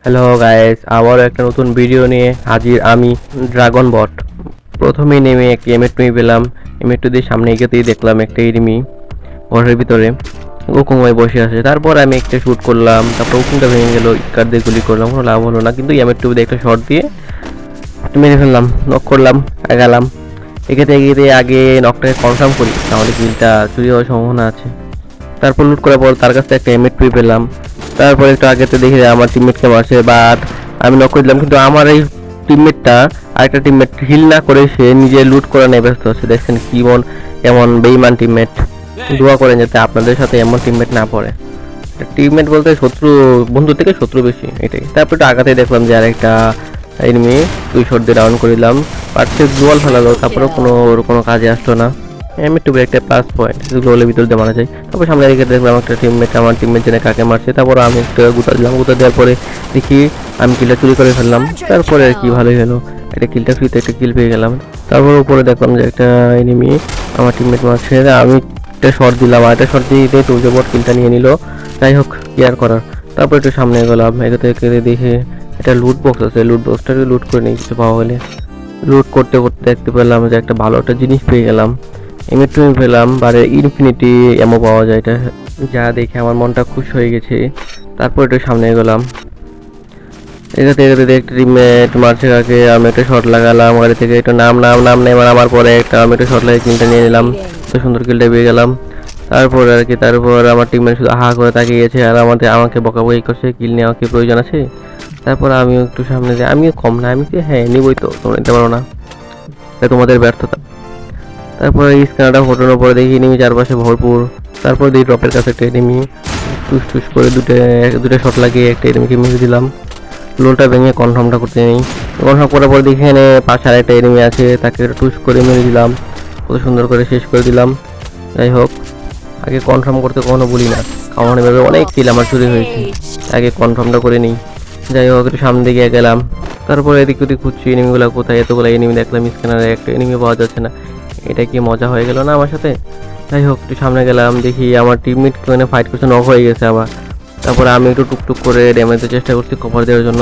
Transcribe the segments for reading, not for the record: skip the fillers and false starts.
Hello guys, আবারও একটা নতুন ভিডিও নিয়ে হাজির আমি ড্রাগন বট। প্রথমেই নেমে একটি এমএ2 পেলাম। এমএ2 দিয়ে সামনে এগোতেই দেখলাম একটা এনিমি ঘরের ভিতরে উকুমে বসে আছে। তারপর আমি একটা শ্যুট করলাম, তারপর উকুমটা ভেঙে গেল, স্কার দিয়ে গুলি করলাম, কোনো লাভ হলো না। কিন্তু এমএ2 দিয়ে একটা শট দিয়ে মেরে ফেললাম, নক করলাম, গেলাম। এগোতে এগিয়ে আগে নকটাকে কনফার্ম করি, তাহলে কিলটা চুরি হওয়ার সম্ভাবনা আছে। তারপর লুট করার পর তার কাছ থেকে একটা এমএ2 পেলাম। তারপর একটু আগেতে দেখি আমার টিমমেটকে মারছে, বাট আমি নক করে দিলাম। কিন্তু আমার এই টিমমেটটা আরেকটা টিমমেট হিল না করে সে নিজে লুট করা নিয়ে ব্যস্ত আছে। দেখছেন কেমন বেইমান টিমমেট। দোয়া করেন যাতে আপনাদের সাথে এমন টিমমেট না পড়ে। টিমমেট বলতে শত্রু, বন্ধু থেকে শত্রু বেশি, এটাই। তারপর একটু আগাতে দেখলাম যে আরেকটা এনিমি 2 শট দিয়ে ডাউন করে দিলাম, বাট সে গ্লোয়াল ফেলালো, তারপরে কোনো কাজে আসলো না। এমএ2 একটা প্লাস পয়েন্ট, গ্লোয়ালের ভিতর দিয়ে মারা যায়। তারপর সামনে দিকে দেখলাম একটা টিমমেট, আমার টিমমেট জেনে কাকে মারছে। তারপর আমি একটা গুতা দিলাম, গুতা দেওয়ার পরে দেখি আমি কিলটা চুরি করে ফেললাম। তারপরে আর কি ভালোই হলো, একটা কিলটা ফ্রিতে একটা কিল পেয়ে গেলাম। তারপর উপরে দেখলাম যে একটা এনিমি আমার টিমমেট মারছে, আমি একটা শট দিলাম, আর একটা শট দিয়ে টুজোবট কিলটা নিয়ে নিল। যাই হোক, কি আর করার। তারপর একটু সামনে গেলাম, এগোতে দেখে একটা লুট বক্স আছে, লুট বক্সটাকে লুট করে নিই কিছু পাওয়া হলে। লুট করতে করতে দেখতে পেলাম যে একটা ভালো একটা জিনিস পেয়ে গেলাম, এমএ2 পেলাম, বারে ইনফিনিটি এমও পাওয়া যায়, এটা যা দেখে আমার মনটা খুশ হয়ে গেছে। তারপর একটু সামনে গেলাম, এগাতে একটা টিমমেট মারছে কাকে, আমি একটা শট লাগালাম গাড়ি থেকে, একটু নাম নেই আমার পরে একটা আমি একটা শট লাগিয়ে কিলটা নিয়ে নিলাম। তো সুন্দর কিলটা পেয়ে গেলাম। তারপর আর কি, তারপর আমার টিমমেট শুধু আহা করে তাকিয়েছে আর আমাকে বকাবকি করছে, কিল নেওয়া কি প্রয়োজন আছে। তারপর আমিও একটু সামনে যাই, আমিও কম না, আমি কি হ্যাঁ নিবই, তো তোমরা নিতে পারো না, এটা তোমাদের ব্যর্থতা। তারপরে স্ক্যানারটা ফোটানোর পরে দেখি এনিমি চারপাশে ভরপুর। তারপর দেখি ড্রপের কাছে একটা এনিমি, টুস করে দুটো শট লাগিয়ে একটা এনিমিকে মেরে দিলাম। লোলটা ভেঙে কনফার্মটা করতে নেই, কনফার্ম করার পর দেখি এখানে পাশে আরেকটা এনিমি আছে, তাকে টুস করে মেরে দিলাম, কত সুন্দর করে শেষ করে দিলাম। যাই হোক, আগে কনফার্ম করতে কখনো বলি না, কারণ এভাবে অনেক কিল আমার চুরি হয়েছে, আগে কনফার্মটা করে নিই। যাই হোক, একটু সামনে দিকে গেলাম। তারপরে এদিক ওদিক খুঁজছি এনিমিগুলো কোথায়, এতগুলো এনিমি দেখলাম, স্ক্যানারে একটা এনিমি পাওয়া যাচ্ছে না। এটা কি মজা হয়ে গেল না আমার সাথে। যাই হোক, একটু সামনে গেলাম, দেখি আমার টিমমেট মানে ফাইট করছে, নক হয়ে গেছে আবার। তারপরে আমি একটু টুকটুক করে ড্যামেজ দেওয়ার চেষ্টা করছি কভার দেওয়ার জন্য,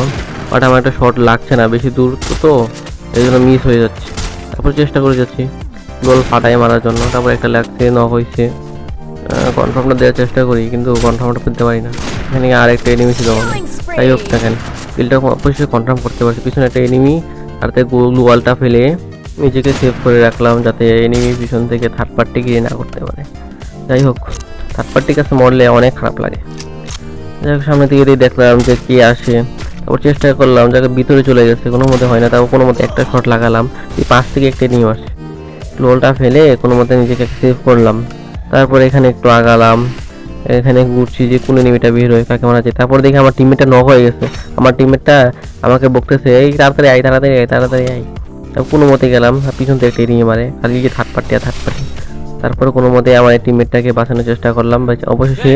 বাট আমার একটা শট লাগছে না, বেশি দূর তো এই জন্য মিস হয়ে যাচ্ছে। তারপর চেষ্টা করে যাচ্ছি গোল ফাটাই মারার জন্য, তারপর একটা লাগছে, নক হয়েছে। কনফার্মটা দেওয়ার চেষ্টা করি কিন্তু কনফার্মটা পেতে পারি না, এখানে আর একটা এনিমি ছিল। যাই হোক, দেখেন কিলটা অবশ্যই কনফার্ম করতে পারছি, পিছনে একটা এনিমি, আর তাই ওয়ালটা ফেলে নিজেকে সেভ করে রাখলাম যাতে এনিমি পিছন থেকে থার্ড পার্টি গিয়ে না করতে পারে। যাই হোক, থার্ড পার্টির কাছে মরলে অনেক খারাপ লাগে। যাই হোক, সামনে থেকে দেখলাম যে কে আসে, তারপর চেষ্টা করলাম যাকে ভিতরে চলে গেছে, কোনো মতে হয় না, তারপর কোনো মতে একটা শট লাগালাম, এই পাশ থেকে একটা এনিমি আসে, লোলটা ফেলে কোনো মতে নিজেকে সেভ করলাম। তারপর এখানে একটু আগালাম, এখানে ঘুরছি যে কোন এনিমিটা বের হয়ে কাকে মারা যায়। তারপর দেখি আমার টিমমেটটা নক হয়ে গেছে, আমার টিমমেটটা আমাকে বকতেছে, এই তাড়াতাড়ি আয়, তাড়াতাড়ি আয়, তাড়াতাড়ি আয়। তারপর কোনো মতে গেলাম, পিছন থেকে একটা এনিমি মারে, খালি যে থার্ড পার্টি। তারপরে কোনো মতে আমার এই টিমমেটটাকে বাঁচানোর চেষ্টা করলাম, অবশেষে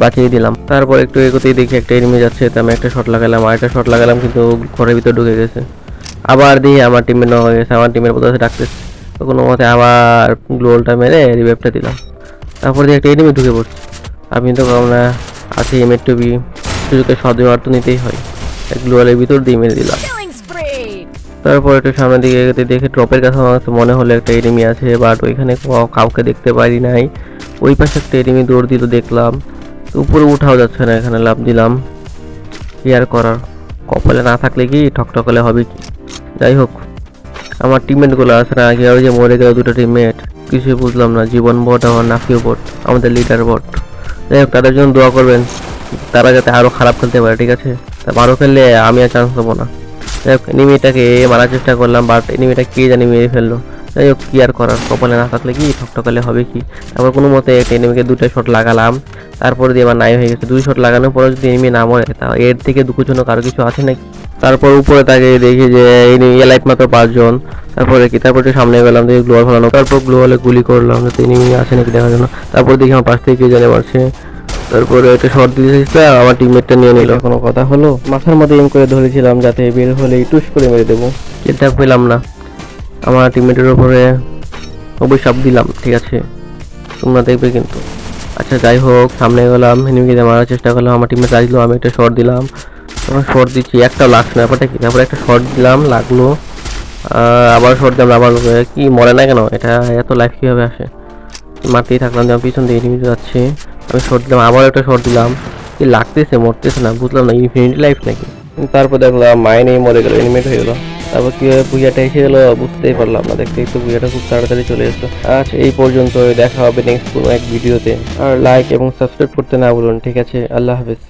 বাঁচিয়ে দিলাম। তারপর একটু এগোতেই দেখি একটা এনিমি যাচ্ছে, তো আমি একটা শট লাগালাম, আর একটা শট লাগালাম, কিন্তু ঘরের ভিতর ঢুকে গেছে। আবার দেখি আমার টিমমেট নক হয়ে গেছে, আমার টিমের বলতে ডাকতেছে, তো কোনো মতে আবার গ্লোলটা মেরে রিভাইভটা দিলাম। তারপর দিয়ে একটা এনিমি ঢুকে পড়ছে, আমি তো আমরা আছি এমএ2, সুযোগের সদ্ব্যবহার তো নিতেই হয়, গ্লোয়ালের ভিতর দিয়ে মেরে দিলাম। তারপর একটু সামনের দিকে এগোতে দেখে ড্রপের কাছে আমার মনে হলো একটা এনিমি আছে, বাট ওইখানে কাউকে দেখতে পারি নাই। ওই পাশে একটা এনিমি দৌড় দিল দেখলাম, তো উপরে উঠাও যাচ্ছে না, এখানে লাভ দিলাম, কি আর করার, কপালে না থাকলে কি ঠকঠকালে হবে কি। যাই হোক, আমার টিমমেটগুলো আছে না, আগে ওই যে মরে গেল দুটো টিমমেট, কিছুই বুঝলাম না, জীবন বট আমার নাফিও বট, আমাদের লিডার বট। যাই হোক, তাদের জন্য দোয়া করবেন, তারা যাতে আরও খারাপ খেলতে পারে, ঠিক আছে। তা ভালো খেললে আমি আর চান্স পাবো না। যাই হোক, এনিমিটাকে মারার চেষ্টা করলাম, বাট এনিমিটা কে জানি মেরে ফেললো। যাই হোক, কি আর করার, কপালে না থাকলে কি ঠকঠকালে হবে কি। তারপর কোনো মতে একটা এনিমিকে 2টা শট লাগালাম, তারপর দিয়ে আমার নাই হয়ে গেছে। 2 শট লাগানোর পরে যদি এনিমি না মরে, তা এর থেকে দুঃখজনক আরও কিছু আছে নাকি। তারপর উপরে তাকে দেখি যে এলাইট মাত্র 5 জন। তারপরে কি, তারপর একটু সামনে গেলাম, দেখি গ্লোয়াল ফেলানো, তারপর গ্লোয়ালে গুলি করলাম যাতে এনিমি আসে নাকি দেখার জন্য। তারপর দেখি আমার পাশ থেকে কে জানে মারছে, তারপরে একটা শর্ট দিয়েছে, আমার টিমমেটটা নিয়ে নিল। কোনো কথা হলো, মাথার মধ্যে এম করে ধরেছিলাম যাতে বের হলেই টুস করে মেরে দেবো, এটা পেলাম না, আমার টিমমেটের উপরে অভিশাপ দিলাম, ঠিক আছে, তোমরা দেখবে কিন্তু। আচ্ছা যাই হোক, সামনে গেলাম, এনিমিকে মারার চেষ্টা করলাম, আমার টিমমেট আসলো, আমি একটা শর্ট দিলাম, শর্ট দিচ্ছি, একটা লাগছে না, ব্যাপারটা কি? তারপরে একটা শর্ট দিলাম, লাগলো। আবার শর্ট দিলাম, আবার কি মরে না কেন? এটা এত লাইফ কীভাবে আসে? মারতেই থাকলাম, যেমন পিছন দিয়ে এনিমি যাচ্ছে, আমি শর্ট দিলাম, আবার একটা শর্ট দিলাম, কি লাগতেছে, মরতেছে না, বুঝলাম না, ইনফিনিটি লাইফ নাকি? তারপর দেখলাম মাইনেই মরে গেল, এনিমেট হয়ে গেল। তারপর কীভাবে বুইয়াটা এসে গেলো বুঝতেই পারলাম না, দেখতে দেখতে বুইয়াটা খুব তাড়াতাড়ি চলে এসেছে। আচ্ছা, এই পর্যন্ত, দেখা হবে নেক্সট কোনো এক ভিডিওতে। আর লাইক এবং সাবস্ক্রাইব করতে না বলুন, ঠিক আছে? আল্লাহ হাফেজ।